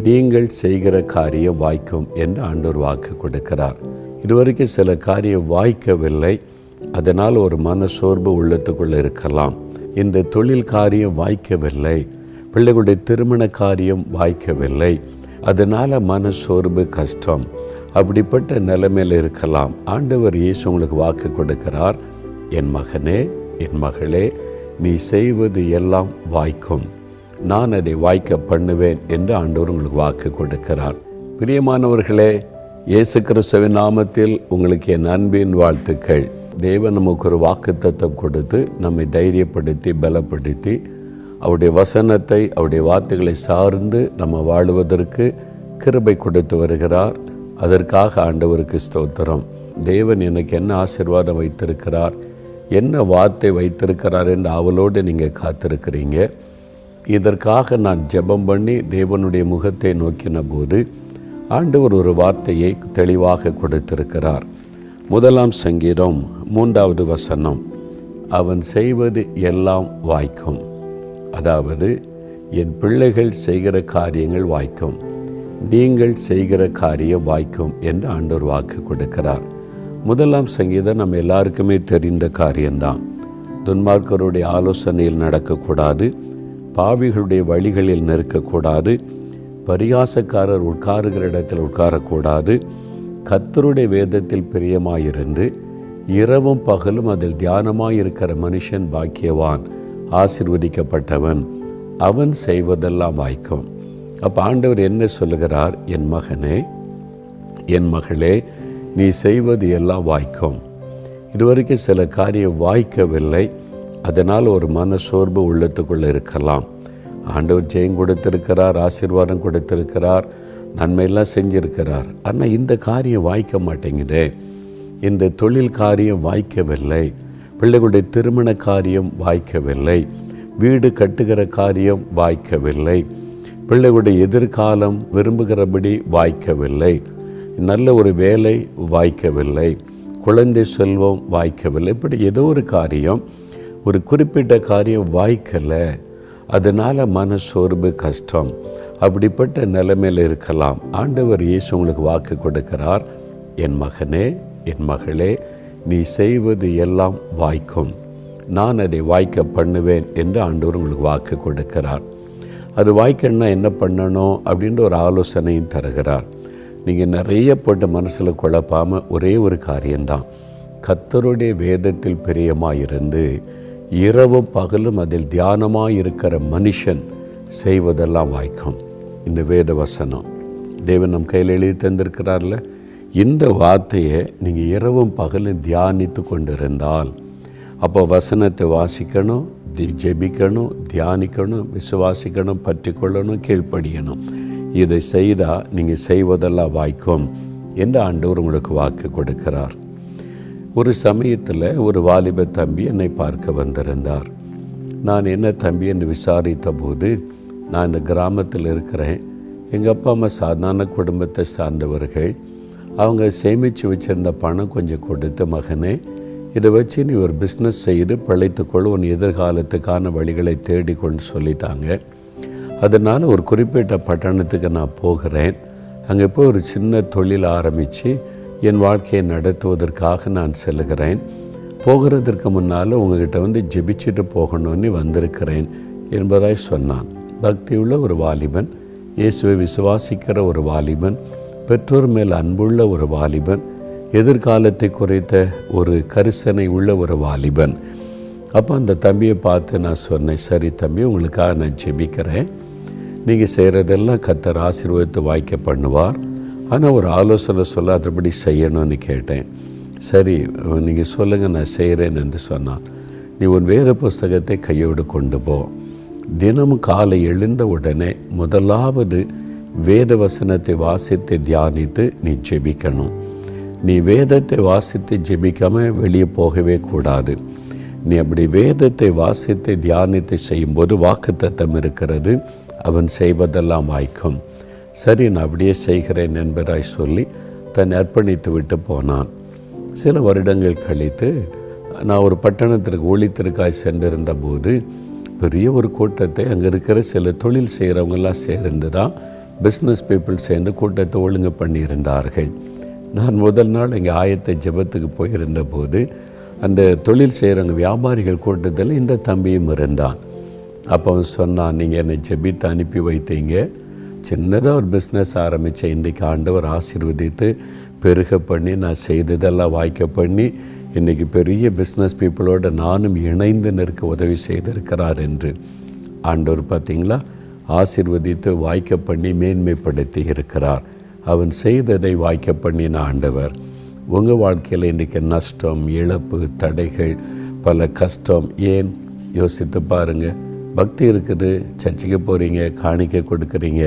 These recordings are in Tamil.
நீங்கள் செய்கிற காரியம் வாய்க்கும் என்று ஆண்டவர் வாக்கு கொடுக்கிறார். இதுவரைக்கும் சில காரியம் வாய்க்கவில்லை, அதனால் ஒரு மனசோர்வு உள்ளத்துக்குள்ளே இருக்கலாம். இந்த தொழில் காரியம் வாய்க்கவில்லை, பிள்ளைகளுடைய திருமண காரியம் வாய்க்கவில்லை, அதனால் மனசோர்வு கஷ்டம், அப்படிப்பட்ட நிலைமையில் இருக்கலாம். ஆண்டவர் இயேசு உங்களுக்கு வாக்கு கொடுக்கிறார், என் மகனே என் மகளே, நீ செய்வது எல்லாம் வாய்க்கும், நான் அதை வாய்க்க பண்ணுவேன் என்று ஆண்டவர் உங்களுக்கு வாக்கு கொடுக்கிறார். பிரியமானவர்களே, இயேசு கிறிஸ்துவின் நாமத்தில் உங்களுக்கு என் அன்பின் வாழ்த்துக்கள். தேவன் நமக்கு ஒரு வாக்குத்தத்தம் கொடுத்து நம்மை தைரியப்படுத்தி பலப்படுத்தி அவருடைய வசனத்தை அவருடைய வார்த்தைகளை சார்ந்து நம்ம வாழுவதற்கு கிருபை கொடுத்து வருகிறார். அதற்காக ஆண்டவருக்கு ஸ்தோத்திரம். தேவன் எனக்கு என்ன ஆசீர்வாதம் வைத்திருக்கிறார், என்ன வார்த்தை வைத்திருக்கிறார் என்று அவளோடு நீங்கள் காத்திருக்கிறீங்க. இதற்காக நான் ஜெபம் பண்ணி தேவனுடைய முகத்தை நோக்கின போது ஆண்டவர் ஒரு வார்த்தையை தெளிவாக கொடுத்திருக்கிறார். 1 சங்கீதம் 3வது வசனம், அவன் செய்வது எல்லாம் வாய்க்கும். அதாவது என் பிள்ளைகள் செய்கிற காரியங்கள் வாய்க்கும், நீங்கள் செய்கிற காரியம் வாய்க்கும் என்று ஆண்டவர் வாக்கு கொடுக்கிறார். 1 சங்கீதம் நம்ம எல்லாருக்குமே தெரிந்த காரியம்தான். துன்மார்க்கருடைய ஆலோசனையில் நடக்கக்கூடாது, பாவிகளுடைய வழிகளில் நிற்கக்கூடாது, பரியாசக்காரர் உட்காருகிற இடத்தில் உட்காரக்கூடாது, கர்த்தருடைய வேதத்தில் பிரியமாயிருந்து இரவும் பகலும் அதில் தியானமாயிருக்கிற மனுஷன் பாக்கியவான், ஆசீர்வதிக்கப்பட்டவன், அவன் செய்வதெல்லாம் வாய்க்கும். அப்போ ஆண்டவர் என்ன சொல்லுகிறார், என் மகனே என் மகளே, நீ செய்வது எல்லாம் வாய்க்கும். இதுவரைக்கும் சில காரியம் வாய்க்கவில்லை, அதனால் ஒரு மனசோர்வு உள்ளத்துக்குள்ளே இருக்கலாம். ஆண்டவர் ஜெயம் கொடுத்திருக்கிறார், ஆசீர்வாதம் கொடுத்திருக்கிறார், நன்மையெல்லாம் செஞ்சிருக்கிறார். ஆனால் இந்த காரியம் வாய்க்க மாட்டேங்குதே, இந்த தொழில் காரியம் வாய்க்கவில்லை, பிள்ளைகளுடைய திருமண காரியம் வாய்க்கவில்லை, வீடு கட்டுகிற காரியம் வாய்க்கவில்லை, பிள்ளைகளுடைய எதிர்காலம் விரும்புகிறபடி வாய்க்கவில்லை, நல்ல ஒரு வேலை வாய்க்கவில்லை, குழந்தை செல்வம் வாய்க்கவில்லை. இப்படி ஏதோ ஒரு காரியம், ஒரு குறிப்பிட்ட காரியம் வாய்க்கலை, அதனால் மனசோர்வு கஷ்டம், அப்படிப்பட்ட நிலைமையில் இருக்கலாம். ஆண்டவர் இயேசு உங்களுக்கு வாக்கு கொடுக்கிறார், என் மகனே என் மகளே, நீ செய்வது எல்லாம் வாய்க்கும், நான் அதை வாய்க்க பண்ணுவேன் என்று ஆண்டவர் உங்களுக்கு வாக்கு கொடுக்கிறார். அது வாய்க்கணும்னா என்ன பண்ணணும் அப்படின்ற ஒரு ஆலோசனையும் தருகிறார். நீங்கள் நிறைய போட்டு மனசில் குழப்பாமல் ஒரே ஒரு காரியம்தான், கர்த்தருடைய வேதத்தில் பிரியமாயிருந்து இரவும் பகலும் அதில் தியானமாயிருக்கிற மனுஷன் செய்வதெல்லாம் வாய்க்கும். இந்த வேத வசனம் தேவன் நம் கையில் எழுதி தந்திருக்கிறார்ல, இந்த வார்த்தையை நீங்கள் இரவும் பகலும் தியானித்து கொண்டிருந்தால், அப்போ வசனத்தை வாசிக்கணும், ஜெபிக்கணும், தியானிக்கணும், விசுவாசிக்கணும், பற்றி கொள்ளணும், கீழ்ப்படியணும். இதை செய்தால் நீங்கள் செய்வதெல்லாம் வாய்க்கும் என்று ஆண்டவர் உங்களுக்கு வாக்கு கொடுக்கிறார். ஒரு சமயத்தில் ஒரு வாலிப தம்பி என்னை பார்க்க வந்திருந்தார். நான் என்ன தம்பி என்று விசாரித்த போது, நான் இந்த கிராமத்தில் இருக்கிறேன், எங்கள் அப்பா அம்மா சாதாரண குடும்பத்தை சார்ந்தவர்கள், அவங்க சேமித்து வச்சுருந்த பணம் கொஞ்சம் கொடுத்து, மகனே இதை வச்சு நீ ஒரு பிஸ்னஸ் செய்து பிழைத்துக்கொள், உன் எதிர்காலத்துக்கான வழிகளை தேடிக்கொண்டு சொல்லிட்டாங்க. அதனால் ஒரு குறிப்பிட்ட பட்டணத்துக்கு நான் போகிறேன், அங்கே போய் ஒரு சின்ன தொழில் ஆரம்பித்து என் வாழ்க்கையை நடத்துவதற்காக நான் செல்கிறேன். போகிறதற்கு முன்னால் உங்ககிட்ட ஜெபிச்சுட்டு போகணும்னு வந்திருக்கிறேன் என்பதாய் சொன்னான். பக்தியுள்ள ஒரு வாலிபன், இயேசுவை விசுவாசிக்கிற ஒரு வாலிபன், பெற்றோர் மேல் அன்புள்ள ஒரு வாலிபன், எதிர்காலத்தை குறித்த ஒரு கரிசனை உள்ள ஒரு வாலிபன். அப்போ அந்த தம்பியை பார்த்து நான் சொன்னேன், சரி தம்பி, உங்களுக்காக நான் ஜெபிக்கிறேன், நீங்கள் செய்கிறதெல்லாம் கர்த்தர் ஆசீர்வாதத்தை வாய்க்க பண்ணுவார், ஆனால் ஒரு ஆலோசனை சொல்ல அதுபடி செய்யணும்னு கேட்டேன். சரி நீங்கள் சொல்லுங்கள், நான் செய்கிறேன் என்று சொன்னான். நீ உன் வேத புஸ்தகத்தை கையோடு கொண்டு போ, தினமும் காலை எழுந்த உடனே முதலாவது வேத வசனத்தை வாசித்து தியானித்து நீ ஜெபிக்கணும். நீ வேதத்தை வாசித்து ஜெபிக்காமல் வெளியே போகவே கூடாது. நீ அப்படி வேதத்தை வாசித்து தியானித்து செய்யும்போது வாக்குத்தத்தம் இருக்கிறது, அவன் செய்வதெல்லாம் வாய்க்கும். சரி நான் அப்படியே செய்கிறேன் என்பதாய் சொல்லி தன்னை அர்ப்பணித்து விட்டு போனான். சில வருடங்கள் கழித்து நான் ஒரு பட்டணத்திற்கு ஊழியத்திற்காய் சென்றிருந்த போது பெரிய ஒரு கூட்டத்தை அங்கே இருக்கிற சில தொழில் செய்கிறவங்கெல்லாம் சேர்ந்து தான் பிஸ்னஸ் பீப்புள் சேர்ந்து கூட்டத்தை ஒழுங்கு பண்ணியிருந்தார்கள். நான் முதல் நாள் இங்கே ஆயத்த ஜெபத்துக்கு போயிருந்த போது அந்த தொழில் செய்கிறவங்க வியாபாரிகள் கூட்டத்தில் இந்த தம்பியும் இருந்தான். அப்போ அவன் சொன்னான், நீங்கள் என்னை ஜெபித்து அனுப்பி வைத்தீங்க, சின்னதாக ஒரு பிஸ்னஸ் ஆரம்பித்தேன், இன்றைக்கி ஆண்டவர் ஆசீர்வதித்து பெருக பண்ணி நான் செய்ததெல்லாம் வாய்க்க பண்ணி இன்றைக்கி பெரிய பிஸ்னஸ் பீப்புளோடு நானும் இணைந்து நிற்க உதவி செய்திருக்கிறார் என்று. ஆண்டவர் பார்த்திங்களா ஆசீர்வதித்து வாய்க்க பண்ணி மேன்மைப்படுத்தி இருக்கிறார். அவன் செய்ததை வாய்க்க பண்ணின ஆண்டவர் உங்கள் வாழ்க்கையில் இன்றைக்கி நஷ்டம், இழப்பு, தடைகள், பல கஷ்டம் ஏன் யோசித்து பாருங்கள். பக்தி இருக்குது, சர்ச்சைக்கு போகிறீங்க, காணிக்கை கொடுக்குறீங்க,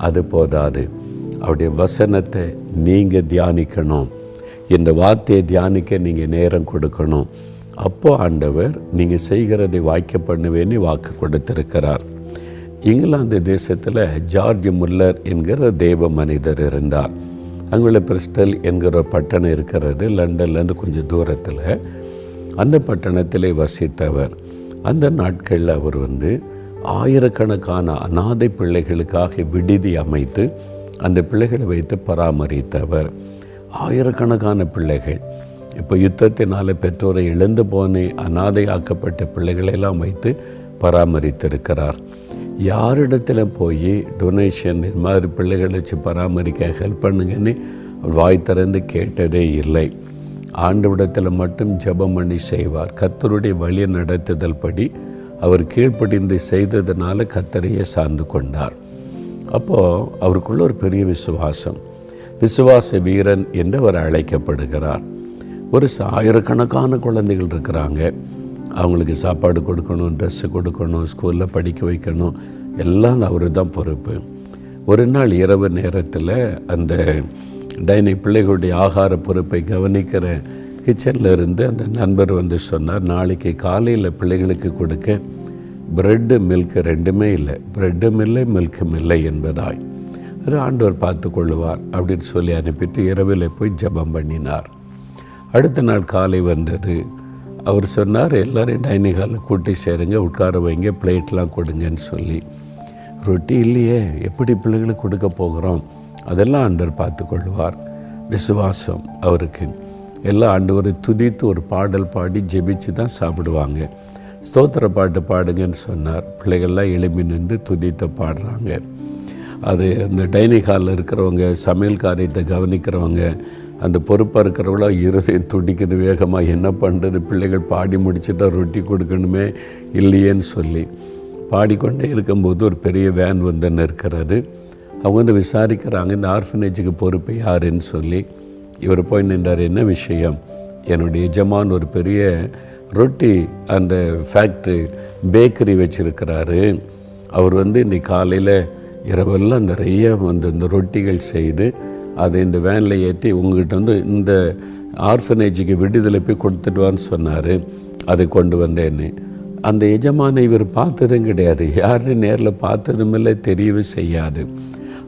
அது போதாது. அவருடைய வசனத்தை நீங்கள் தியானிக்கணும். இந்த வார்த்தையை தியானிக்க நீங்கள் நேரம் கொடுக்கணும். அப்போது ஆண்டவர் நீங்கள் செய்கிறதை வாய்க்க பண்ணுவேன்னு வாக்கு கொடுத்திருக்கிறார். இங்கிலாந்து தேசத்தில் ஜார்ஜ் முல்லர் என்கிற தேவ மனிதர் இருந்தார். அங்குள்ள பிரிஸ்டல் என்கிற ஒரு பட்டணம் இருக்கிறது, லண்டன்லேருந்து கொஞ்சம் தூரத்தில். அந்த பட்டணத்திலே வசித்தவர். அந்த நாட்களில் அவர் ஆயிரக்கணக்கான அநாதை பிள்ளைகளுக்காக விடுதி அமைத்து அந்த பிள்ளைகளை வைத்து பராமரித்தவர். ஆயிரக்கணக்கான பிள்ளைகள், இப்போ யுத்தத்தினால் பெற்றோரை இழந்து போன அநாதையாக்கப்பட்ட பிள்ளைகளெல்லாம் வைத்து பராமரித்திருக்கிறார். யாரிடத்துல போய் டொனேஷன் இது மாதிரி பிள்ளைகளை வச்சு பராமரிக்க ஹெல்ப் பண்ணுங்கன்னு வாய் திறந்து கேட்டதே இல்லை. ஆண்டவிடத்தில் மட்டும் ஜெபம் பண்ணி செய்வார். கர்த்தருடைய வழி நடத்துதல் படி அவர் கீழ்ப்படிந்து செய்ததுனால கர்த்தரையே சார்ந்து கொண்டார். அப்போது அவருக்குள்ள ஒரு பெரிய விசுவாசம், விசுவாச வீரன் என்று அவர் அழைக்கப்படுகிறார். ஒரு ஆயிரக்கணக்கான குழந்தைகள் இருக்கிறாங்க. அவங்களுக்கு சாப்பாடு கொடுக்கணும், ட்ரெஸ்ஸு கொடுக்கணும், ஸ்கூலில் படிக்க வைக்கணும், எல்லாம் அவர் தான் பொறுப்பு. ஒரு நாள் இரவு நேரத்தில் அந்த பிள்ளைகளுடைய ஆகார பொறுப்பை கவனிக்கிற கிச்சனில் இருந்து அந்த நண்பர் சொன்னார், நாளைக்கு காலையில் பிள்ளைகளுக்கு கொடுக்க ப்ரெட்டு மில்க் ரெண்டுமே இல்லை, ப்ரெட்டும் இல்லை மில்க்கும் இல்லை என்பதாய். அது ஆண்டவர் பார்த்து கொள்ளுவார் அப்படின்னு சொல்லி அனுப்பிட்டு இரவில் போய் ஜெபம் பண்ணினார். அடுத்த நாள் காலை வந்தது. அவர் சொன்னார், எல்லோரும் டைனிங் ஹாலில் கூட்டி சேருங்க, உட்கார வைங்க, பிளேட்லாம் கொடுங்கன்னு சொல்லி. ரொட்டி இல்லையே, எப்படி பிள்ளைகளுக்கு கொடுக்க போகிறோம்? அதெல்லாம் ஆண்டவர் பார்த்து கொள்வார். விசுவாசம் அவருக்கு. எல்லாம் ஆண்டவரை துதித்து ஒரு பாடல் பாடி ஜெபிச்சு தான் சாப்பிடுவாங்க. ஸ்தோத்திர பாட்டு பாடுங்கன்னு சொன்னார். பிள்ளைகள்லாம் எழுப்பி நின்று துதித்த பாடுறாங்க. அது அந்த டைனிங் ஹாலில் இருக்கிறவங்க, சமையல் காரியத்தை கவனிக்கிறவங்க, அந்த பொறுப்பாக இருக்கிறவங்களா இருதயம் துடிக்கிறது வேகமாக, என்ன பண்ணுறது, பிள்ளைகள் பாடி முடிச்சுட்டா ரொட்டி கொடுக்கணுமே இல்லையேன்னு சொல்லி பாடிக்கொண்டே இருக்கும்போது ஒரு பெரிய வேன் நிற்கிறாரு. அவங்க விசாரிக்கிறாங்க, இந்த ஆர்ஃபனேஜுக்கு பொறுப்பு யாருன்னு சொல்லி. இவர் போய் நின்றார். என்ன விஷயம்? என்னுடைய எஜமான் ஒரு பெரிய ரொட்டி அந்த ஃபேக்ட்ரி பேக்கரி வச்சுருக்கிறாரு. அவர் இன்றைக்கி காலையில் இரவெல்லாம் நிறைய இந்த ரொட்டிகள் செய்து அதை இந்த வேனில் ஏற்றி உங்கள்கிட்ட இந்த ஆர்ஃபனேஜுக்கு விடுதலை போய் கொடுத்துட்டுவான்னு சொன்னார். அதை கொண்டு வந்தேன்னு. அந்த எஜமானை இவர் பார்த்ததும் கிடையாது, யாருன்னு நேரில் பார்த்ததும் இல்லை, தெரியவே செய்யாது.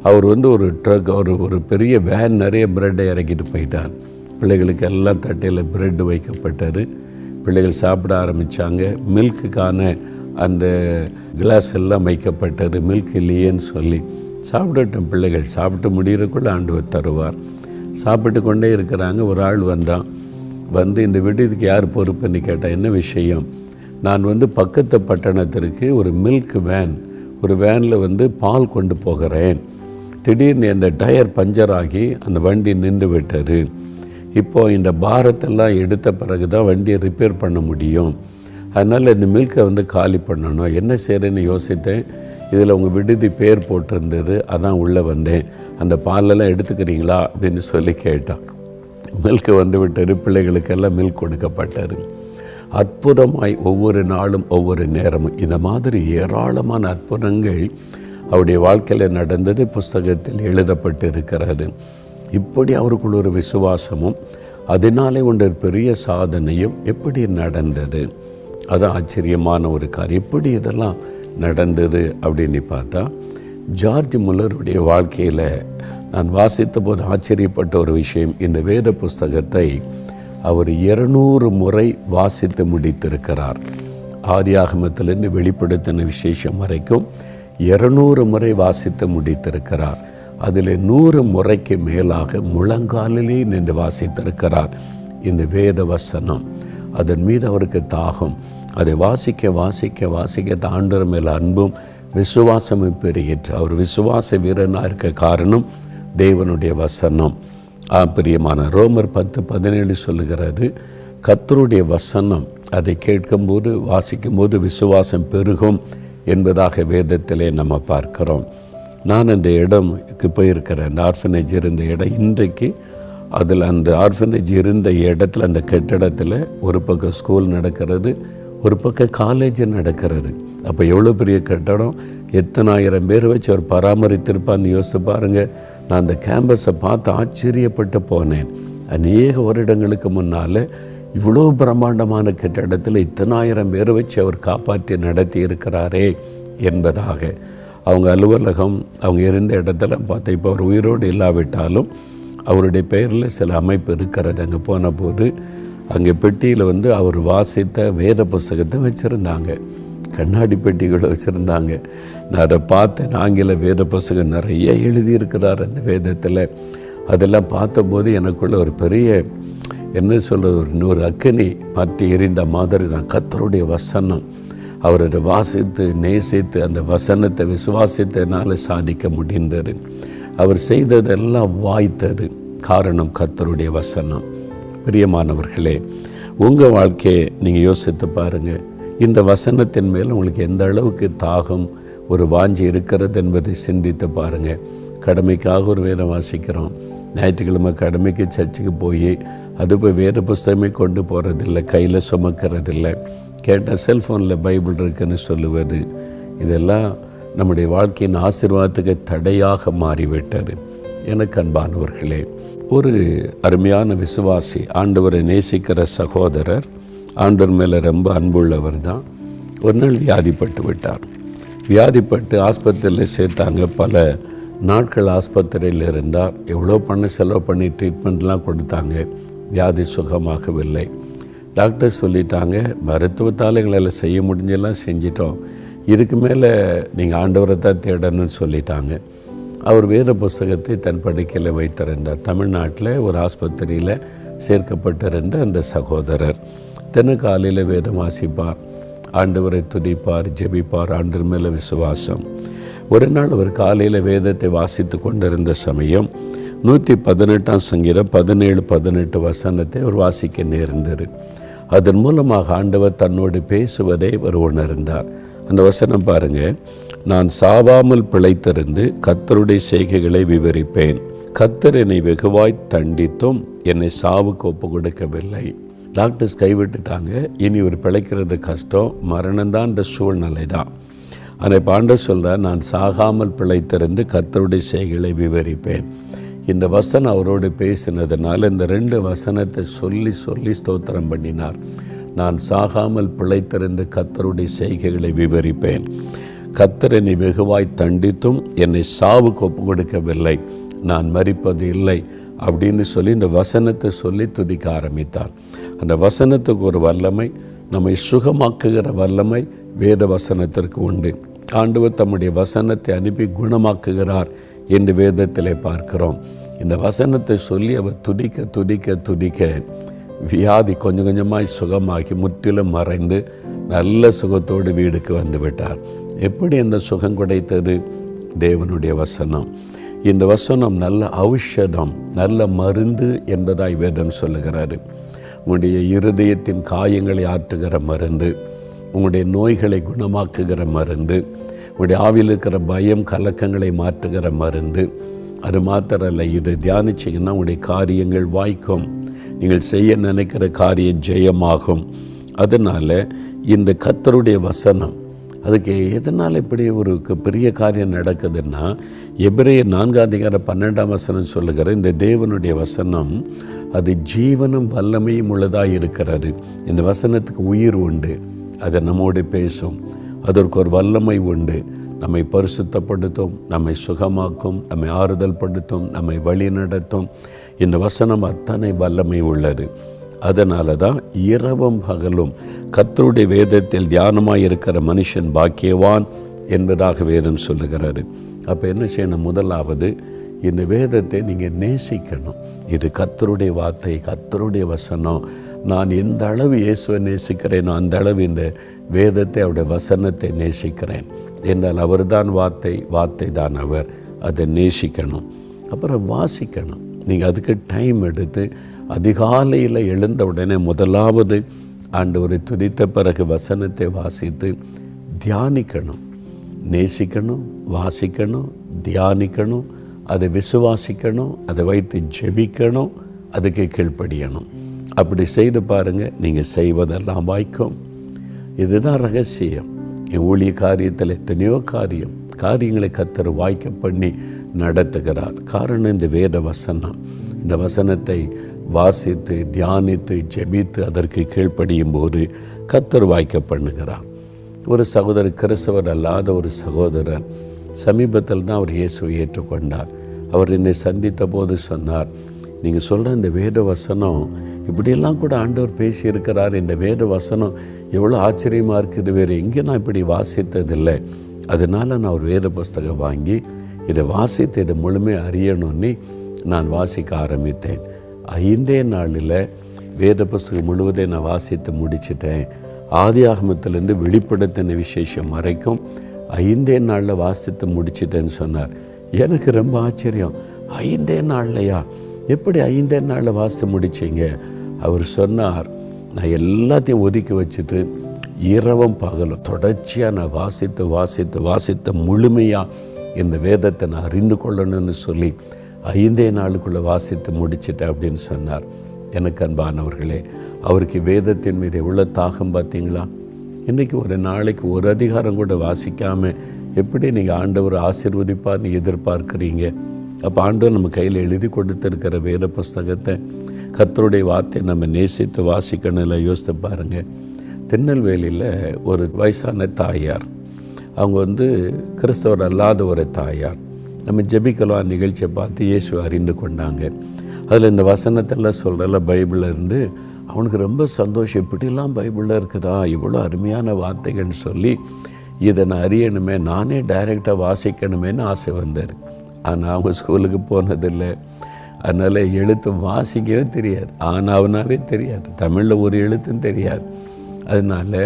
அவர் ஒரு ட்ரக், ஒரு பெரிய வேன் நிறைய ப்ரெட்டை இறக்கிட்டு போயிட்டார். பிள்ளைகளுக்கு எல்லாம் தட்டையில் ப்ரெட்டு வைக்கப்பட்டார். பிள்ளைகள் சாப்பிட ஆரம்பித்தாங்க. மில்க்குக்கான அந்த கிளாஸ் எல்லாம் வைக்கப்பட்டார். மில்க் இல்லையேன்னு சொல்லி சாப்பிடட்டும் பிள்ளைகள், சாப்பிட்டு முடிகிறக்குள்ளே ஆண்டவர் தருவார். சாப்பிட்டு கொண்டே இருக்கிறாங்க. ஒரு ஆள் வந்தான். இந்த விடுதிக்கு யார் பொறுப்புன்னு கேட்டால், என்ன விஷயம்? நான் பக்கத்து பட்டணத்திற்கு ஒரு மில்க் வேன், ஒரு வேனில் பால் கொண்டு போகிறேன். திடீர்னு அந்த டயர் பஞ்சர் ஆகி அந்த வண்டி நின்று விட்டார். இப்போது இந்த பாரத்தெல்லாம் எடுத்த பிறகு தான் வண்டியை ரிப்பேர் பண்ண முடியும். அதனால் இந்த மில்கை காலி பண்ணணும். என்ன செய்கிறேன்னு யோசித்தேன். இதில் உங்கள் விடுதி பேர் போட்டிருந்தது, அதான் உள்ளே வந்தேன். அந்த பாலெல்லாம் எடுத்துக்கிறீங்களா அப்படின்னு சொல்லி கேட்டான். மில்க்கு விட்டார். பிள்ளைகளுக்கெல்லாம் மில்க் கொடுக்கப்பட்டார். அற்புதமாய் ஒவ்வொரு நாளும் ஒவ்வொரு நேரமும் இந்த மாதிரி ஏராளமான அற்புதங்கள் அவருடைய வாழ்க்கையில் நடந்தது புஸ்தகத்தில் எழுதப்பட்டு இருக்கிறது. இப்படி அவருக்குள்ள ஒரு விசுவாசமும் அதனாலே ஒரு பெரிய சாதனையும் எப்படி நடந்தது? அது ஆச்சரியமான ஒரு காரியம். எப்படி இதெல்லாம் நடந்தது அப்படின்னு பார்த்தா, ஜார்ஜ் முல்லருடைய வாழ்க்கையில் நான் வாசித்த போது ஆச்சரியப்பட்ட ஒரு விஷயம், இந்த வேத புஸ்தகத்தை அவர் 200 முறை வாசித்து முடித்திருக்கிறார். ஆதியாகமத்திலிருந்து வெளிப்படுத்தின விசேஷம் வரைக்கும் 200 முறை வாசித்து முடித்திருக்கிறார். அதில் 100 முறைக்கு மேலாக முழங்காலிலே நின்று வாசித்திருக்கிறார். இந்த வேத வசனம் அதன் மீது அவருக்கு தாகம். அதை வாசிக்க வாசிக்க வாசிக்க ஆண்டவர் மேல் அன்பும் விசுவாசமும் பெருகிற்று. அவர் விசுவாச வீரனாக இருக்க காரணம் தேவனுடைய வசனம். பிரியமான ரோமர் 10:17 சொல்லுகிறாரு, கர்த்தருடைய வசனம் அதை கேட்கும்போது வாசிக்கும்போது விசுவாசம் பெருகும் என்பதாக வேதத்திலே நம்ம பார்க்கிறோம். நான் அந்த இடம்க்கு போயிருக்கிறேன். அந்த ஆர்ஃபனேஜ் இருந்த இடம் இன்றைக்கு அதில் அந்த ஆர்ஃபனேஜ் இருந்த இடத்துல அந்த கட்டிடத்தில் ஒரு பக்கம் ஸ்கூல் நடக்கிறது, ஒரு பக்கம் காலேஜ் நடக்கிறது. அப்போ எவ்வளோ பெரிய கட்டடம், எத்தனை ஆயிரம் பேர் வச்சு அவர் பராமரித்திருப்பான்னு யோசித்து பாருங்கள். நான் அந்த கேம்பஸை பார்த்து ஆச்சரியப்பட்டு போனேன். அநேக வருடங்களுக்கு முன்னால் இவ்வளோ பிரம்மாண்டமான கட்டிடத்தில் இத்தனை ஆயிரம் பேர் வச்சு அவர் காப்பாற்றி நடத்தி இருக்கிறாரே என்பதாக. அவங்க அலுவலகம் அவங்க இருந்த இடத்துல பார்த்து இப்போ அவர் உயிரோடு இல்லாவிட்டாலும் அவருடைய பெயரில் சில அமைப்பு இருக்கிறது. அங்கே போன போது அங்கே பெட்டியில் அவர் வாசித்த வேத புஸ்தகத்தை வச்சுருந்தாங்க, கண்ணாடி பெட்டிகளை வச்சுருந்தாங்க. நான் அதை பார்த்தேன். ஆங்கில வேத புஸ்தகம் நிறைய எழுதியிருக்கிறார் அந்த வேதத்தில். அதெல்லாம் பார்த்தபோது எனக்குள்ள ஒரு பெரிய என்ன சொல்கிறது, ஒரு அக்கினி பற்றி எரிந்த மாதிரி தான். கர்த்தருடைய வசனம் அவரை வாசித்து நேசித்து அந்த வசனத்தை விசுவாசித்தனால சாதிக்க முடிந்தது. அவர் செய்ததெல்லாம் வாய்த்தது. காரணம் கர்த்தருடைய வசனம். பிரியமானவர்களே, உங்கள் வாழ்க்கையை நீங்கள் யோசித்து பாருங்கள். இந்த வசனத்தின் மேல் உங்களுக்கு எந்த அளவுக்கு தாகம் ஒரு வாஞ்சி இருக்கிறது என்பதை சிந்தித்து பாருங்கள். கடமைக்காக ஒரு வேதம் வாசிக்கிறோம். ஞாயிற்றுக்கிழமை கடமைக்கு சர்ச்சுக்கு போய் அது போய் வேத புஸ்தகமே கொண்டு போகிறதில்லை, கையில் சுமக்கிறதில்லை, கேட்டால் செல்ஃபோனில் பைபிள் இருக்குன்னு சொல்லுவது, இதெல்லாம் நம்முடைய வாழ்க்கையின் ஆசீர்வாதத்துக்கு தடையாக மாறிவிட்டார். எனக்கு அன்பானவர்களே, ஒரு அருமையான விசுவாசி, ஆண்டவரை நேசிக்கிற சகோதரர், ஆண்டவர் மேலே ரொம்ப அன்புள்ளவர் தான். ஒரு நாள் வியாதிப்பட்டு விட்டார். வியாதிப்பட்டு ஆஸ்பத்திரியில் சேர்த்தாங்க. பல நாட்கள் ஆஸ்பத்திரியில் இருந்தார். எவ்வளோ பணம் செலவு பண்ணி ட்ரீட்மெண்ட்லாம் கொடுத்தாங்க. வியாதி சுகமாகவில்லை. டாக்டர் சொல்லிட்டாங்க, மருத்துவத்தால் எங்களால் செய்ய முடிஞ்செல்லாம் செஞ்சிட்டோம், இதுக்கு மேலே நீங்கள் ஆண்டவரை தான் தேடணும்னு சொல்லிட்டாங்க. அவர் வேத புஸ்தகத்தை தன் படுக்கையில் வைத்திருந்தார். தமிழ்நாட்டில் ஒரு ஆஸ்பத்திரியில் சேர்க்கப்பட்டிருந்த அந்த சகோதரர் தின காலையில் வேதம் வாசிப்பார், ஆண்டவரை துதிப்பார், ஜெபிப்பார், ஆண்டவர் மேலே விசுவாசம். ஒரு நாள் அவர் காலையில் வேதத்தை வாசித்து கொண்டிருந்த சமயம் 118ஆம் சங்கீதம் 17-18 வசனத்தை அவர் வாசிக்க நேர்ந்தார். அதன் மூலமாக ஆண்டவர் தன்னோடு பேசுவதை அவர் உணர்ந்தார். அந்த வசனம் பாருங்கள், நான் சாவாமல் பிழைத்திருந்து கர்த்தருடைய செய்கைகளை விவரிப்பேன். கர்த்தர் என்னை வெகுவாய் தண்டித்தும் என்னை சாவுக்கு ஒப்பு கொடுக்கவில்லை. டாக்டர்ஸ் கைவிட்டுட்டாங்க. இனி ஒரு பிழைக்கிறது கஷ்டம், மரணம்தான் இந்த சூழ்நிலை தான். ஆனால் இப்போ ஆண்டவர் சொல்கிறார், நான் சாகாமல் பிழைத்திருந்து கர்த்தருடைய செய்கைகளை விவரிப்பேன். இந்த வசனம் அவரோடு பேசினதுனால இந்த 2 வசனத்தை சொல்லி சொல்லி ஸ்தோத்திரம் பண்ணினார். நான் சாகாமல் பிழைத்திருந்து கர்த்தருடைய செய்கைகளை விவரிப்பேன். கர்த்தர் என்னை வெகுவாய் தண்டித்தும் என்னை சாவுக்கு ஒப்பு கொடுக்கவில்லை, நான் மரிப்பது இல்லை அப்படின்னு சொல்லி இந்த வசனத்தை சொல்லி துதிக்க ஆரம்பித்தார். அந்த வசனத்துக்கு ஒரு வல்லமை, நம்மை சுகமாக்குகிற வல்லமை வேத வசனத்திற்கு உண்டு. ஆண்டவர் தம்முடைய வசனத்தை அனுப்பி குணமாக்குகிறார் என்று வேதத்திலே பார்க்கிறோம். இந்த வசனத்தை சொல்லி அவர் துதிக்க துதிக்க துதிக்க வியாதி கொஞ்சம் கொஞ்சமாய் சுகமாக்கி முற்றிலும் மறைந்து நல்ல சுகத்தோடு வீடுக்கு வந்து விட்டார். எப்படி அந்த சுகம் கிடைத்தது? தேவனுடைய வசனம். இந்த வசனம் நல்ல ஔஷதம், நல்ல மருந்து என்பதாய் வேதம் சொல்லுகிறாரு. உங்களுடைய இருதயத்தின் காயங்களை ஆற்றுகிற மருந்து, உங்களுடைய நோய்களை குணமாக்குகிற மருந்து, உங்களுடைய ஆவியில் இருக்கிற பயம் கலக்கங்களை மாற்றுகிற மருந்து. அது மாத்திரல்ல, இதை தியானிச்சிங்கன்னா உங்களுடைய காரியங்கள் வாய்க்கும், நீங்கள் செய்ய நினைக்கிற காரியம் ஜெயமாகும். அதனால் இந்த கர்த்தருடைய வசனம், அதுக்கு எதனால் இப்படி ஒரு பெரிய காரியம் நடக்குதுன்னா, எபிரேயர் 4:12 வசனம் சொல்லுகிற இந்த தேவனுடைய வசனம் அது ஜீவனும் வல்லமையும் உள்ளதாக இருக்கிறது. இந்த வசனத்துக்கு உயிர் உண்டு, அதை நம்மோடு பேசும், அதற்கு ஒரு வல்லமை உண்டு. நம்மை பரிசுத்தப்படுத்தும், நம்மை சுகமாக்கும், நம்மை ஆறுதல் படுத்தும், நம்மை வழி நடத்தும். இந்த வசனம் அத்தனை வல்லமை உள்ளது. அதனால தான் இரவும் பகலும் கர்த்தருடைய வேதத்தில் தியானமாக இருக்கிற மனுஷன் பாக்கியவான் என்பதாக வேதம் சொல்லுகிறாரு. அப்போ என்ன செய்யணும்? முதலாவது இந்த வேதத்தை நீங்கள் நேசிக்கணும். இது கர்த்தருடைய வார்த்தை, கர்த்தருடைய வசனம். நான் எந்த அளவு இயேசுவை நேசிக்கிறேனோ அந்த அளவு இந்த வேதத்தை, அவருடைய வசனத்தை நேசிக்கிறேன் என்றால் அவர் தான் வார்த்தை, வார்த்தை தான் அவர். அதை நேசிக்கணும். அப்புறம் வாசிக்கணும். நீங்கள் அதுக்கு டைம் எடுத்து அதிகாலையில் எழுந்த உடனே முதலாவது ஆண்டவரை துதித்த பிறகு வசனத்தை வாசித்து தியானிக்கணும். நேசிக்கணும், வாசிக்கணும், தியானிக்கணும், அதை விசுவாசிக்கணும், அதை வைத்து ஜெபிக்கணும், அதுக்கு கீழ்ப்படியணும். அப்படி செய்து பாருங்கள், நீங்கள் செய்வதெல்லாம் வாய்க்கும். இதுதான் ரகசியம். என் ஊழிய காரியத்தில் எத்தனையோ காரியங்களை கர்த்தர் வாய்க்க பண்ணி நடத்துகிறார். காரணம் இந்த வேத வசனம். இந்த வசனத்தை வாசித்து தியானித்து ஜெபித்து அதற்கு கீழ்ப்படியும் போது கர்த்தர் வாய்க்க பண்ணுகிறார். ஒரு சகோதரர், கிறிஸ்தவர் அல்லாத ஒரு சகோதரர் சமீபத்தில் தான் அவர் இயேசுவை ஏற்றுக்கொண்டார். அவர் என்னை சந்தித்த போது சொன்னார், நீங்கள் சொல்கிற இந்த வேத வசனம் இப்படியெல்லாம் கூட ஆண்டவர் பேசியிருக்கிறார். இந்த வேத வசனம் எவ்வளோ ஆச்சரியமாக இருக்குது, வேறு எங்கே நான் இப்படி வாசித்ததில்லை. அதனால் நான் ஒரு வேத புஸ்தகம் வாங்கி இதை வாசித்து இதை முழுமையாக அறியணும்னு நான் வாசிக்க ஆரம்பித்தேன். 5 நாளில் வேத புஸ்தகம் முழுவதையும் நான் வாசித்து முடிச்சிட்டேன். ஆதியாகமத்திலேருந்து வெளிப்படுத்தின விசேஷம் வரைக்கும் 5 நாளில் வாசித்து முடிச்சிட்டேன்னு சொன்னார். எனக்கு ரொம்ப ஆச்சரியம். 5 நாள்லையா? எப்படி 5 நாளில் வாசித்து முடிச்சிங்க? அவர் சொன்னார், நான் எல்லாத்தையும் ஒதுக்கி வச்சுட்டு இரவும் பகலும் தொடர்ச்சியாக நான் வாசித்து முழுமையாக இந்த வேதத்தை நான் அறிந்து கொள்ளணும்னு சொல்லி 5 நாளுக்குள்ளே வாசித்து முடிச்சிட்டேன் அப்படின்னு சொன்னார். எனக்கு அன்பானவர்களே, அவருக்கு வேதத்தின் மீது எவ்வளோ தாகம் பார்த்தீங்களா? இன்றைக்கி ஒரு நாளைக்கு ஒரு அதிகாரம் கூட வாசிக்காமல் எப்படி நீங்கள் ஆண்டவர் ஆசீர்வதிப்பார்னு எதிர்பார்க்குறீங்க? அப்போ ஆண்டவர் நம்ம கையில் எழுதி கொடுத்துருக்கிற வேத புஸ்தகத்தை, கர்த்தருடைய வார்த்தையை நம்ம நேசித்து வாசிக்கணும்ல. யோசித்து பாருங்கள். திருநெல்வேலியில் ஒரு வயசான தாயார், அவங்க கிறிஸ்தவர் அல்லாத ஒரு தாயார். நம்ம ஜெபிக்கலாம் நிகழ்ச்சியை பார்த்து இயேசுவை அறிந்து கொண்டாங்க. அதில் இந்த வசனத்தெல்லாம் சொல்கிறல பைபிளில் இருந்து அவனுக்கு ரொம்ப சந்தோஷம். இப்படிலாம் பைபிளில் இருக்குதா, இவ்வளோ அருமையான வார்த்தைகள்னு சொல்லி இதை நான் அறியணுமே, நானே டைரெக்டாக வாசிக்கணுமேன்னு ஆசை வந்தார். ஆனால் அவங்க ஸ்கூலுக்கு போனதில்லை. அதனால் எழுத்து வாசிக்கவே தெரியாது, ஆனாவனாவே தெரியாது, தமிழில் ஒரு எழுத்தும் தெரியாது. அதனால்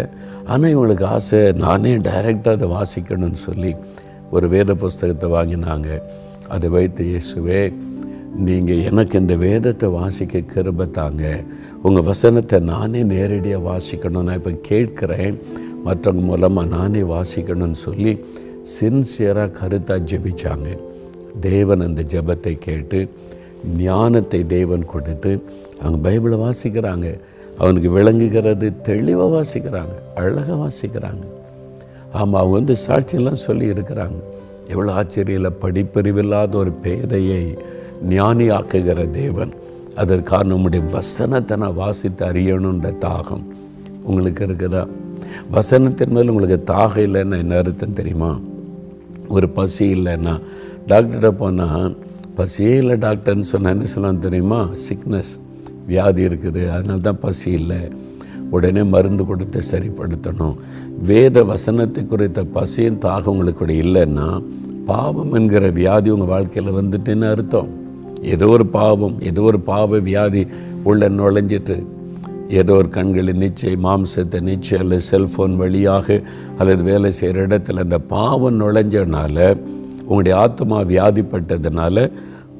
ஆனால் இவங்களுக்கு ஆசை, நானே டைரெக்டாக அதை வாசிக்கணும்னு சொல்லி ஒரு வேத புஸ்தகத்தை வாங்கினாங்க. அதை வைத்து, இயேசுவே நீங்கள் எனக்கு இந்த வேதத்தை வாசிக்க கிருபை தாங்க, உங்கள் வசனத்தை நானே நேரடியாக வாசிக்கணும், நான் இப்போ கேட்குறேன், மற்றவங்க மூலமாக நானே வாசிக்கணும்னு சொல்லி சின்சியராக கருத்தாக ஜெபிச்சாங்க. தேவன் அந்த ஜெபத்தை கேட்டு ஞானத்தை தேவன் கொடுத்து அவங்க பைபிளை வாசிக்கிறாங்க. அவனுக்கு விளங்குகிறது, தெளிவாக வாசிக்கிறாங்க, அழகாக வாசிக்கிறாங்க. ஆமாம், அவங்க சாட்சியெல்லாம் சொல்லி இருக்கிறாங்க. எவ்வளோ ஆச்சரியில் படிப்பறிவில்லாத ஒரு பேதையை ஞானி ஆக்குகிற தேவன். அதற்கான நம்முடைய வசனத்தை நான் வாசித்து அறியணுன்ற தாகம் உங்களுக்கு இருக்குதா? வசனத்தின் மேல் உங்களுக்கு தாகம் இல்லைன்னா என்ன அர்த்தம் தெரியுமா? ஒரு பசி இல்லைன்னா டாக்டரை போனால் பசியே இல்லை டாக்டர்னு சொன்னால் என்ன சொல்லலாம் தெரியுமா? சிக்னஸ், வியாதி இருக்குது, அதனால தான் பசி இல்லை, உடனே மருந்து கொடுத்து சரிப்படுத்தணும். வேத வசனத்தை குறித்த பசியும் தாகம் உங்களுக்கு இல்லைன்னா பாவம் என்கிற வியாதி உங்கள் வாழ்க்கையில் வந்துட்டுன்னு அர்த்தம். ஏதோ ஒரு பாவம், ஏதோ ஒரு பாவ வியாதி உள்ள நுழைஞ்சிட்டு, ஏதோ ஒரு கண்களின் நிச்சய, மாம்சத்தை நிச்சயம், அல்லது செல்ஃபோன் வழியாக அல்லது வேலை செய்கிற இடத்துல அந்த பாவம் நுழைஞ்சனால உங்களுடைய ஆத்மா வியாதிப்பட்டதுனால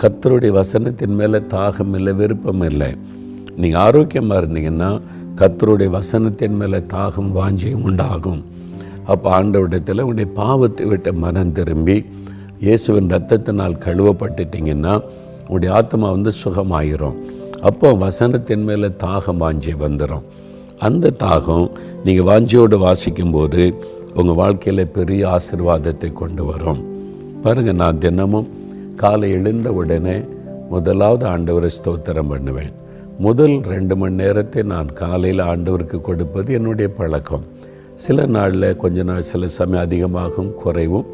கர்த்தருடைய வசனத்தின் மேலே தாகம் இல்லை, விருப்பம் இல்லை. நீங்கள் ஆரோக்கியமாக இருந்தீங்கன்னா கர்த்தருடைய வசனத்தின் மேலே தாகம் வாஞ்சியும் உண்டாகும். அப்போ ஆண்டவரிடத்தில் உங்களுடைய பாவத்தை விட்டு மனம் திரும்பி இயேசுவின் இரத்தத்தினால் கழுவப்பட்டுட்டிங்கன்னா உங்களுடைய ஆத்மா சுகமாயிரும். அப்போ வசனத்தின் மேலே தாகம் வாஞ்சி வந்துடும். அந்த தாகம் நீங்கள் வாஞ்சியோடு வாசிக்கும்போது உங்கள் வாழ்க்கையில் பெரிய ஆசீர்வாதத்தை கொண்டு வரும். பாருங்கள், நான் தினமும் காலை எழுந்த உடனே முதலாவது ஆண்டவரை ஸ்தோத்திரம் பண்ணுவேன். முதல் 2 மணி நேரத்தை நான் காலையில் ஆண்டவருக்கு கொடுப்பது என்னுடைய பழக்கம். சில நாளில் கொஞ்ச நாள் சில சமயம் அதிகமாகும் குறைவும்,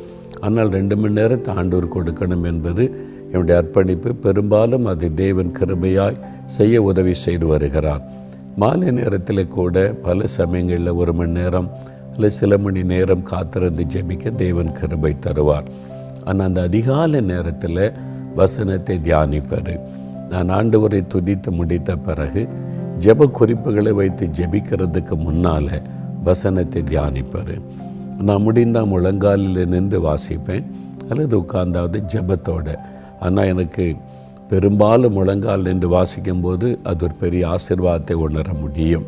ஆனால் 2 மணி நேரத்தை ஆண்டவருக்கு கொடுக்கணும் என்பது என்னுடைய அர்ப்பணிப்பு. பெரும்பாலும் அது தேவன் கிருபையாய் செய்ய உதவி செய்து வருகிறார். மாலை நேரத்தில் கூட பல சமயங்களில் 1 மணி நேரம் இல்லை சில மணி நேரம் காத்திருந்து ஜெபிக்க தேவன் கிருபை தருவார். ஆனால் அந்த அதிகாலை நேரத்தில் வசனத்தை தியானிப்பார். நான் ஆண்டவரை துதித்து முடித்த பிறகு ஜெப குறிப்புகளை வைத்து ஜெபிக்கிறதுக்கு முன்னால் வசனத்தை தியானிப்பார். நான் முடிந்தால் முழங்காலில் நின்று வாசிப்பேன் அல்லது உட்கார்ந்தாவது ஜெபத்தோடு. ஆனால் எனக்கு பெரும்பாலும் முழங்கால் நின்று வாசிக்கும்போது அது ஒரு பெரிய ஆசீர்வாதத்தை உணர முடியும்.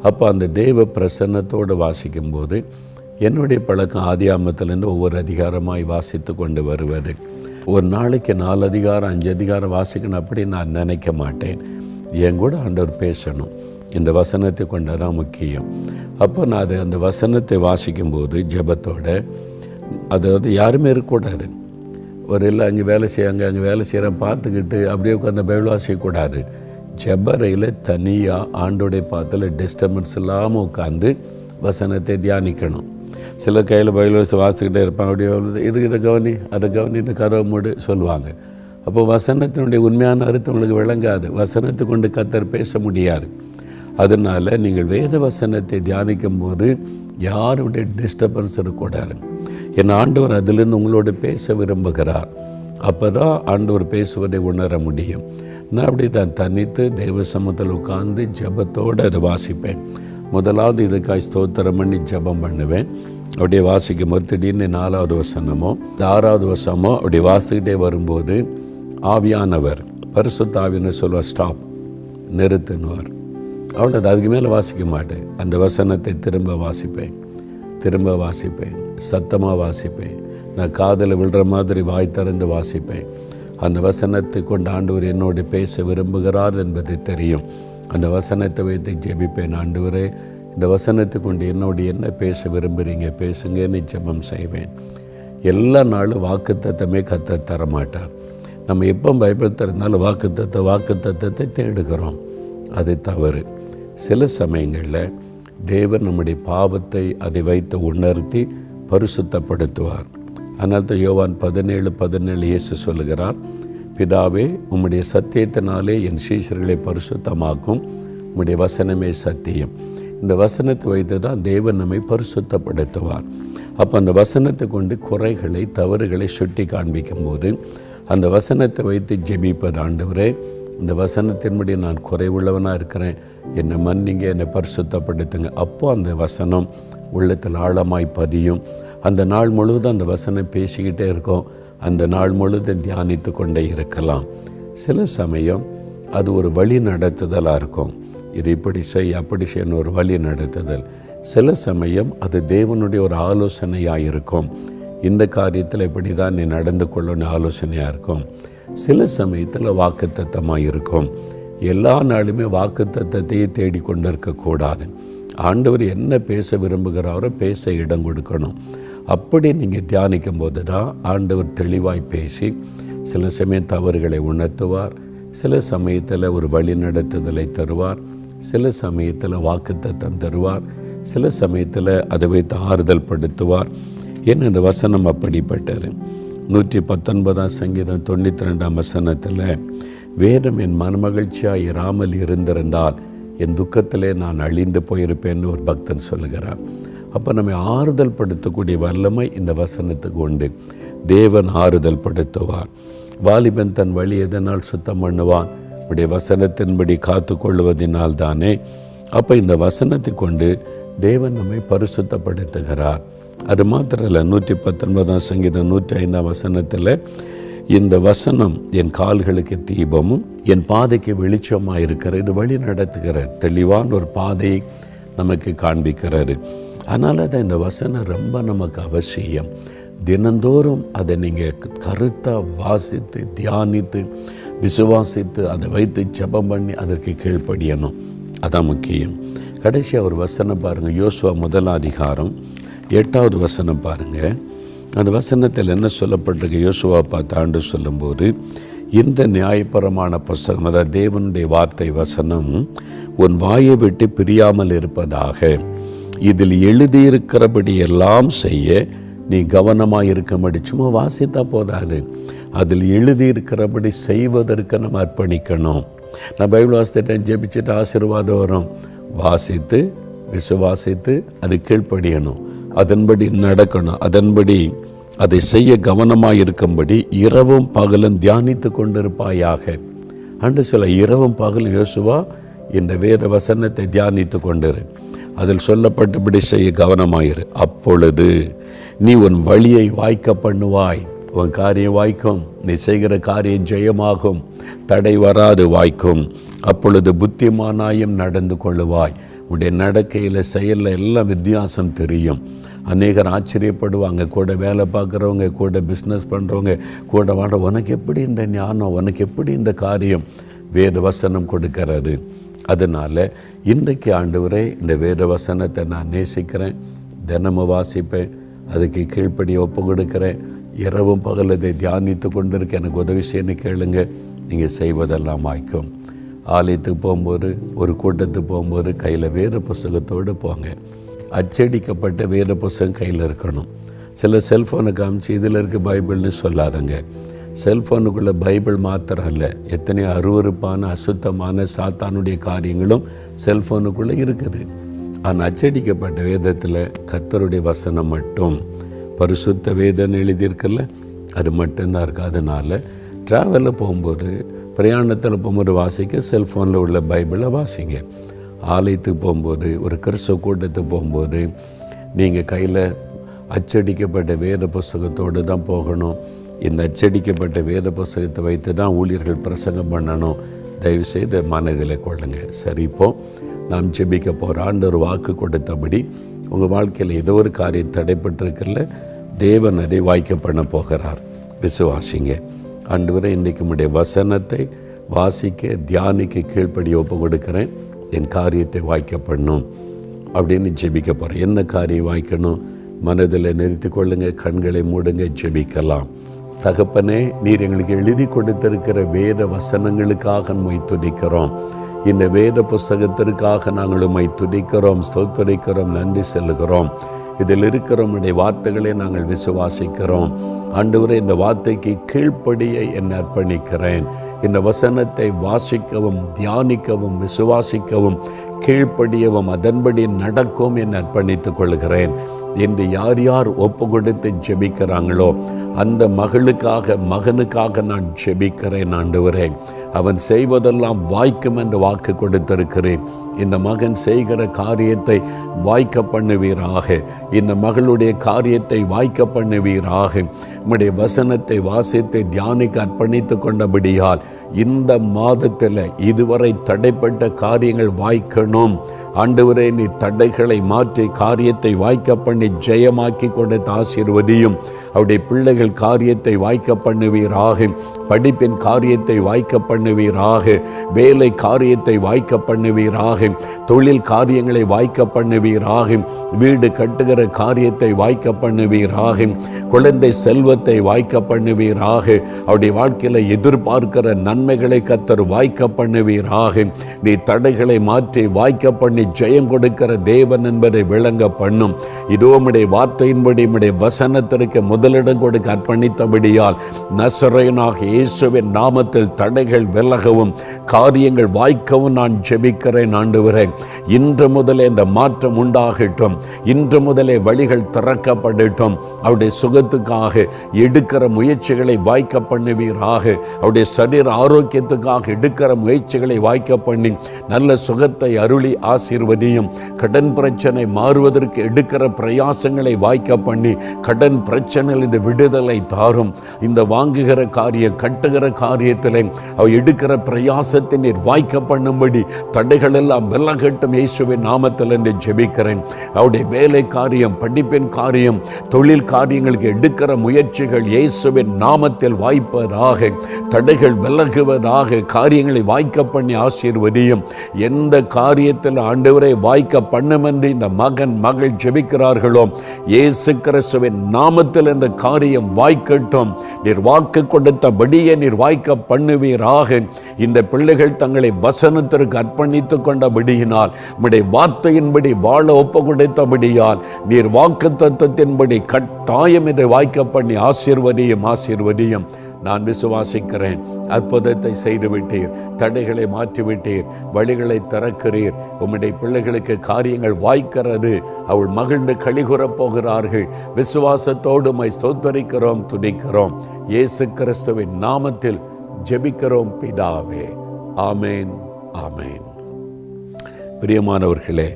அப்போ அந்த தேவ பிரசன்னத்தோடு வாசிக்கும்போது என்னுடைய பழக்கம் ஆதியாமத்திலேருந்து ஒவ்வொரு அதிகாரமாய் வாசித்து கொண்டு வருவது. ஒரு நாளைக்கு 4 அதிகாரம் 5 அதிகாரம் வாசிக்கணும் அப்படி நான் நினைக்க மாட்டேன். என் கூட ஆண்டவர் பேசணும், இந்த வசனத்தை கொண்டு தான் முக்கியம். அப்போ நான் அந்த வசனத்தை வாசிக்கும்போது ஜெபத்தோடு, அதாவது யாருமே இருக்கக்கூடாது. ஒரு இல்லை அங்கே வேலை அங்கே வேலை செய்கிறேன் பார்த்துக்கிட்டு அப்படியே உட்காந்து பைபிள் வாசிக்கக்கூடாது. ஜெபரையில் தனியாக ஆண்டோடைய பாத்தில் டிஸ்டர்பன்ஸ் இல்லாமல் உட்காந்து வசனத்தை தியானிக்கணும். சில கையில் பைபிள் வாசிக்கிட்டே இருப்பாங்க, அப்படியே இதை கவனி அதை கவனி இந்த கதவை மூடு சொல்லுவாங்க. அப்போ வசனத்தினுடைய உண்மையான அர்த்தம் உங்களுக்கு விளங்காது. வசனத்தை கொண்டு கர்த்தர் பேச முடியாது. அதனால் நீங்கள் வேத வசனத்தை தியானிக்கும் போது யாருடைய டிஸ்டர்பன்ஸ் இருக்கக்கூடாது. என் ஆண்டவர் அதிலிருந்து உங்களோடு பேச விரும்புகிறார். அப்போ தான் ஆண்டவர் பேசுவதை உணர முடியும். நான் அப்படி தான் தனித்து தெய்வ சமூகத்தில் உட்கார்ந்து ஜெபத்தோடு அதை வாசிப்பேன். முதலாவது இதுக்காய் ஸ்தோத்திரம் பண்ணி ஜெபம் பண்ணுவேன். அப்படியே வாசிக்கும் போது திடீர்னு 4வது வசனமோ 6வது வசனமோ அப்படி வாசிக்கிட்டே வரும்போது ஆவியானவர் பரிசுத்த ஆவியானவர் சொல்வார், ஸ்டாப், நிறுத்துன்னுவார். அவ்வளோ, அதுக்கு மேலே வாசிக்க மாட்டேன். அந்த வசனத்தை திரும்ப வாசிப்பேன், சத்தமாக வாசிப்பேன். நான் காதில் விழுற மாதிரி வாய் திறந்து வாசிப்பேன். அந்த வசனத்தை கொண்டு ஆண்டவர் என்னோடு பேச விரும்புகிறார் என்பது தெரியும். அந்த வசனத்தை வைத்து ஜெபிப்பேன். ஆண்டவரே, இந்த வசனத்தை கொண்டு என்னோடு என்ன பேச விரும்புகிறீங்க, பேசுங்கன்னு ஜெபம் செய்வேன். எல்லா நாளும் வாக்குத்தத்தமே கர்த்தர் தரமாட்டார். நம்ம எப்போ பைபிள் திறந்தாலும் வாக்குத்தத்தத்தை தேடுகிறோம். அது தவறு. சில சமயங்களில் தேவன் நம்முடைய பாவத்தை அதை வைத்து உணர்த்தி பரிசுத்தப்படுத்துவார். அதனால் தான் யோவான் 17:17 இயேசு சொல்லுகிறார், பிதாவே, உம்முடைய சத்தியத்தினாலே என் சீஷர்களை பரிசுத்தமாக்கும், உம்முடைய வசனமே சத்தியம். இந்த வசனத்தை வைத்து தான் தேவன் நம்மை பரிசுத்தப்படுத்துவார். அப்போ அந்த வசனத்தை கொண்டு குறைகளை தவறுகளை சுட்டி காண்பிக்கும்போது அந்த வசனத்தை வைத்து ஜெபிப்பது, ஆண்டவரே, இந்த வசனத்தின்படி நான் குறைவுள்ளவனாக இருக்கிறேன், என்னை மன்னிங்க, என்னை பரிசுத்தப்படுத்துங்க. அப்போ அந்த வசனம் உள்ளத்தில் ஆழமாய் பதியும். அந்த நாள் முழுவதும் அந்த வசனம் பேசிக்கிட்டே இருக்கும். அந்த நாள் முழுவதும் தியானித்து கொண்டே இருக்கலாம். சில சமயம் அது ஒரு வழி நடத்துதலாக இருக்கும். இது இப்படி செய் அப்படி செய்யணும், ஒரு வழி நடத்துதல். சில சமயம் அது தேவனுடைய ஒரு ஆலோசனையாக இருக்கும். இந்த காரியத்தில் இப்படி தான் நீ நடந்து கொள்ளணும்னு ஆலோசனையாக இருக்கும். சில சமயத்தில் வாக்குத்தத்தமாக இருக்கும். எல்லா நாளுமே வாக்குத்தத்தத்தையே தேடிக்கொண்டு இருக்கக்கூடாது. ஆண்டவர் என்ன பேச விரும்புகிறாரோ பேச இடம் கொடுக்கணும். அப்படி நீங்கள் தியானிக்கும் போது தான் ஆண்டவர் தெளிவாய் பேசி சில சமயம் தவறுகளை உணர்த்துவார், சில சமயத்தில் ஒரு வழி நடத்துதலை தருவார், சில சமயத்தில் வாக்குத்தத்தம் தருவார், சில சமயத்தில் அதை வைத்து ஆறுதல் படுத்துவார். ஏன்னா இந்த வசனம் அப்படிப்பட்டது. 119 சங்கீதம் 92 வசனத்தில், வேதம் என் மனமகிழ்ச்சியாக இராமல் இருந்திருந்தால் என் துக்கத்திலே நான் அழிந்து போயிருப்பேன்னு ஒரு பக்தன் சொல்லுகிறார். அப்போ நம்ம ஆறுதல் படுத்தக்கூடிய வல்லமை இந்த வசனத்துக்கு உண்டு. தேவன் ஆறுதல் படுத்துவார். வாலிபன் தன் வழி எதனால் சுத்தம் பண்ணுவான்? உடைய வசனத்தின்படி காத்து கொள்வதனால் தானே. அப்போ இந்த வசனத்தை கொண்டு தேவன் நம்மை பரிசுத்தப்படுத்துகிறார். அது மாத்திரம் இல்லை, 119 சங்கீதம் 105 வசனத்தில், இந்த வசனம் என் கால்களுக்கு தீபமும் என் பாதைக்கு வெளிச்சமாக இருக்கிற, இது வழி நடத்துகிறார். தெளிவான ஒரு பாதையை நமக்கு காண்பிக்கிறாரு. அதனால தான் இந்த வசனம் ரொம்ப நமக்கு அவசியம். தினந்தோறும் அதை நீங்கள் கருத்தாக வாசித்து தியானித்து விசுவாசித்து அதை வைத்து ஜெபம் பண்ணி அதற்கு கீழ்ப்படியணும். அதான் முக்கியம். கடைசியாக ஒரு வசனம் பாருங்கள், யோசுவா 1 அதிகாரம் 8வது வசனம் பாருங்கள். அந்த வசனத்தில் என்ன சொல்லப்பட்டிருக்கு? யோசுவா பார்த்து ஆண்டு சொல்லும்போது, இந்த நியாயபரமான புஸ்தகம், அதாவது தேவனுடைய வார்த்தை வசனம், உன் வாயை விட்டு பிரியாமல் இருப்பதாக, இதில் எழுதியிருக்கிறபடி எல்லாம் செய்ய நீ கவனமாக இருக்கும்படி. சும்மா வாசித்தா போதாது, அதில் எழுதியிருக்கிறபடி செய்வதற்கு நம்ம அர்ப்பணிக்கணும். நான் பைபிள் வாசித்துட்டேன், ஜெபிச்சுட்டு ஆசீர்வாதம் வரும். வாசித்து விசுவாசித்து அது கீழ்ப்படியணும், அதன்படி நடக்கணும், அதன்படி அதை செய்ய கவனமாக இருக்கும்படி இரவும் பகலும் தியானித்து கொண்டிருப்பாயாக. அன்று சில இரவும் பகல் யோசுவா இந்த வேத வசனத்தை தியானித்து கொண்டிரு, அதில் சொல்லப்பட்டபடி செய்ய கவனமாயிரு. அப்பொழுது நீ உன் வழியை வாய்க்க பண்ணுவாய், உன் காரியம் வாய்க்கும், நீ செய்கிற காரியம் ஜெயமாகும், தடை வராது வாய்க்கும். அப்பொழுது புத்திமானாயும் நடந்து கொள்ளுவாய். உடைய நடக்கையில் செயலில் எல்லாம் வித்தியாசம் தெரியும். அநேகர் ஆச்சரியப்படுவாங்க, கூட வேலை பார்க்குறவங்க, கூட பிஸ்னஸ் பண்ணுறவங்க, கூட வாட, உனக்கு எப்படி இந்த ஞானம், உனக்கு எப்படி இந்த காரியம்? வேத வசனம் கொடுக்கிறது. அதனால் இன்றைக்கு ஆண்டவரே இந்த வேத வசனத்தை நான் நேசிக்கிறேன், தினமும் வாசிப்பேன், அதுக்கு கீழ்ப்படி ஒப்பு கொடுக்குறேன், இரவும் பகலதை தியானித்து கொண்டிருக்க எனக்கு உதவி செய்யன்னு கேளுங்க. நீங்கள் செய்வதெல்லாம் வாய்க்கும். ஆலயத்துக்கு போகும்போது, ஒரு கூட்டத்துக்கு போகும்போது கையில் வேத புஸ்தகத்தோடு போங்க. அச்சடிக்கப்பட்ட வேத புஸ்தகம் கையில் இருக்கணும். சில செல்ஃபோனை காமிச்சு இதில் இருக்க பைபிள்னு சொல்லாதுங்க. செல்ஃபோனுக்குள்ளே பைபிள் மாத்திரம் இல்லை, எத்தனையோ அருவருப்பான அசுத்தமான சாத்தானுடைய காரியங்களும் செல்ஃபோனுக்குள்ளே இருக்குது. ஆனால் அச்சடிக்கப்பட்ட வேதத்தில் கர்த்தருடைய வசனம் மட்டும், பரிசுத்த வேதம் எழுதியிருக்கல, அது மட்டும்தான் இருக்குது. அதனால் ட்ராவலில் போகும்போது, பிரயாணத்தில் போகும்போது வாசிக்க செல்ஃபோனில் உள்ள பைபிளை வாசிங்க. ஆலயத்துக்கு போகும்போது, ஒரு கிறிஸ்தவ கூட்டத்துக்கு போகும்போது நீங்கள் கையில் அச்சடிக்கப்பட்ட வேத புஸ்தகத்தோடு தான் போகணும். இந்த அச்சடிக்கப்பட்ட வேத புஸ்தகத்தை வைத்து தான் ஊழியர்கள் பிரசங்கம் பண்ணணும். தயவுசெய்து மனதில் கொள்ளுங்க. சரி, இப்போ நாம் ஜெபிக்க போகிற ஆண்டவர் வாக்கு கொடுத்தபடி உங்கள் வாழ்க்கையில் ஏதோ ஒரு காரியம் தடைப்பட்டிருக்கல, தேவன் அதை வாய்க்க பண்ண போகிறார். விசுவாசிங்க. ஆண்டவரே, இன்றைக்கு உம்முடைய வசனத்தை வாசிக்க தியானிக்க கீழ்ப்படி ஒப்பு கொடுக்குறேன், என் காரியத்தை வாய்க்க பண்ணும் அப்படின்னு ஜெபிக்க போகிறேன். என்ன காரியம் வாய்க்கணும்? மனதில் நிறுத்தி கொள்ளுங்க, கண்களை மூடுங்க, ஜெபிக்கலாம். தகப்பனே, நீர் எங்களுக்கு எழுதி கொடுத்திருக்கிற வேத வசனங்களுக்காக நம்மை துதிக்கிறோம். இந்த வேத புஸ்தகத்திற்காக நாங்கள் உம்மை துதிக்கிறோம், ஸ்தோத்திரிக்கிறோம், நன்றி செல்லுகிறோம். இதில் இருக்கிற உம்முடைய வார்த்தைகளை நாங்கள் விசுவாசிக்கிறோம். ஆண்டவரே, இந்த வார்த்தைக்கு கீழ்ப்படிய என்னை அர்ப்பணிக்கிறேன். இந்த வசனத்தை வாசிக்கவும், தியானிக்கவும், விசுவாசிக்கவும், கீழ்ப்படியவும், அதன்படி நடக்கவும் என்னை அர்ப்பணித்துக் கொள்கிறேன் என்று யார் யார் ஒப்பு கொடுத்து ஜெபிக்கிறாங்களோ அந்த மகளுக்காக, மகனுக்காக நான் ஜெபிக்கிறேன். ஆண்டவரே, அவன் செய்வதெல்லாம் வாய்க்கும் என்று வாக்கு கொடுத்திருக்கிறேன். இந்த மகன் செய்கிற காரியத்தை வாய்க்க பண்ணுவீராக. இந்த மகளுடைய காரியத்தை வாய்க்க பண்ணுவீராக. உம்முடைய வசனத்தை வாசித்து தியானிக்க அர்ப்பணித்து கொண்டபடியால் இந்த மாதத்தில் இதுவரை தடைப்பட்ட காரியங்கள் வாய்க்கணும். ஆண்டவரே, நீ தடைகளை மாற்றி காரியத்தை வாய்க்க பண்ணி ஜெயமாக்கி கொடுத்த ஆசீர்வதியும். அவருடைய பிள்ளைகள் காரியத்தை வாய்க்க பண்ணுவீராக. படிப்பின் காரியத்தை வாய்க்க பண்ணுவீராக. வேலை காரியத்தை வாய்க்க பண்ணுவீராக. தொழில் காரியங்களை வாய்க்க பண்ணுவீராக. வீடு கட்டுகிற காரியத்தை வாய்க்க பண்ணுவீராக. குழந்தை செல்வத்தை வாய்க்க பண்ணுவீராக. அவருடைய வாழ்க்கையில் எதிர்பார்க்கிற நன்மைகளை கர்த்தர் வாய்க்க பண்ணுவீராக. நீ தடைகளை மாற்றி வாய்க்க பண்ணி ஜெயம் கொடுக்கிற தேவன் என்பதை விளங்க பண்ணும். இதோ உம்முடைய வார்த்தையின்படி உம்முடைய வசனத்திற்கு முதலிடம் கொடுக்க அர்ப்பணித்தபடியால் நசரேயனாகிய இயேசுவின் நாமத்தில் தடைகள் விலகவும், காரியங்கள் வாய்க்கவும் நான் ஜெபிக்கிறேன். ஆண்டவரே, இன்று முதலே இந்த மாற்றம் உண்டாகட்டும். இன்று முதலே வழிகள் திறக்கப்படட்டும். அவருடைய சுகத்துக்காக எடுக்கிற முயற்சிகளை வாய்க்க பண்ணுவீராக. அவருடைய சரீர ஆரோக்கியத்துக்காக எடுக்கிற முயற்சிகளை வாய்க்க பண்ணி நல்ல சுகத்தை அருளி ஆசீர்வதியும். கடன் பிரச்சனை மாறுவதற்கு எடுக்கிற பிரயாசங்களை வாய்க்க பண்ணி கடன் பிரச்சனையில் இந்த விடுதலை தாரும். இந்த வாங்குகிற காரியம், கட்டுகிற காரியத்தில் அவ எடுக்கிற பிரயாசத்தை நீர் வாய்க்க பண்ணும்படி தடைகள் எல்லாம் விலகட்டும் இயேசுவின் நாமத்தில் என்று ஜெபிக்கிறேன். அவருடைய வேலை காரியம், படிப்பின் காரியம், தொழில் காரியங்களுக்கு எடுக்கிற முயற்சிகள் இயேசுவின் நாமத்தில் வாய்ப்பதாக, தடைகள் விலகுவதாக, காரியங்களை வாய்க்க பண்ணி ஆசீர்வதியும். எந்த காரியத்தில் ஆண்டவரை வாய்க்க பண்ணும் என்று இந்த மகன் மகள் ஜெபிக்கிறார்களோ இயேசு கிறிஸ்துவின் நாமத்தில் இந்த காரியம் வாய்க்கட்டும். நீர் வாக்கு கொடுத்தபடியே நீர் வாய்க்க பண்ணுவீராக. இந்த பிள்ளைகள் தங்களை வசனத்திற்கு அர்ப்பணித்துக் கொண்டபடியினால், உம்முடைய வார்த்தையின்படி வாழ ஒப்பு கொடுத்தபடியால் நீர் வாக்கு தத்துவத்தின்படி கட்டாயம் இதை வாய்க்க பண்ணி ஆசீர்வதியும். நான் விசுவாசிக்கிறேன். அற்புதத்தை செய்துவிட்டீர், தடைகளை மாற்றிவிட்டீர், வழிகளை திறக்கிறீர். உம்முடைய பிள்ளைகளுக்கு காரியங்கள் வாய்க்கிறது. அவள் மகிழ்ந்து களிகூறப் போகிறார்கள். விசுவாசத்தோடு உம்மை ஸ்தோத்தரிக்கிறோம், துதிக்கிறோம். இயேசு கிறிஸ்துவின் நாமத்தில் ஜெபிக்கிறோம் பிதாவே. ஆமேன், ஆமேன். பிரியமானவர்களே,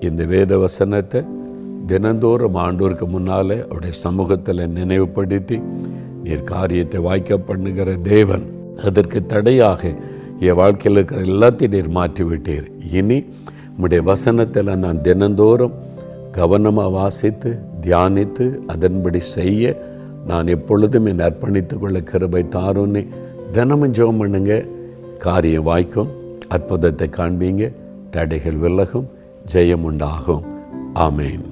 இந்த வேத வசனத்தை தினந்தோறும் ஆண்டோருக்கு முன்னாலே அவருடைய சமூகத்தில் நினைவுபடுத்தி, நீர் காரியத்தை வாய்க்க பண்ணுகிற தேவன், அதற்கு தடையாக என் வாழ்க்கையில் இருக்கிற எல்லாத்தையும் நீர் மாற்றிவிட்டீர். இனி உம்முடைய வசனத்தில் நான் தினந்தோறும் கவனமாக வாசித்து தியானித்து அதன்படி செய்ய நான் எப்பொழுதும் என்னை அர்ப்பணித்து கொள்ள கிருபை தாருன்னு தினமும் ஜெபம் பண்ணுங்க. காரியம் வாய்க்கும், அற்புதத்தை காண்பீங்க, தடைகள் விலகும், ஜெயம் உண்டாகும். ஆமேன்.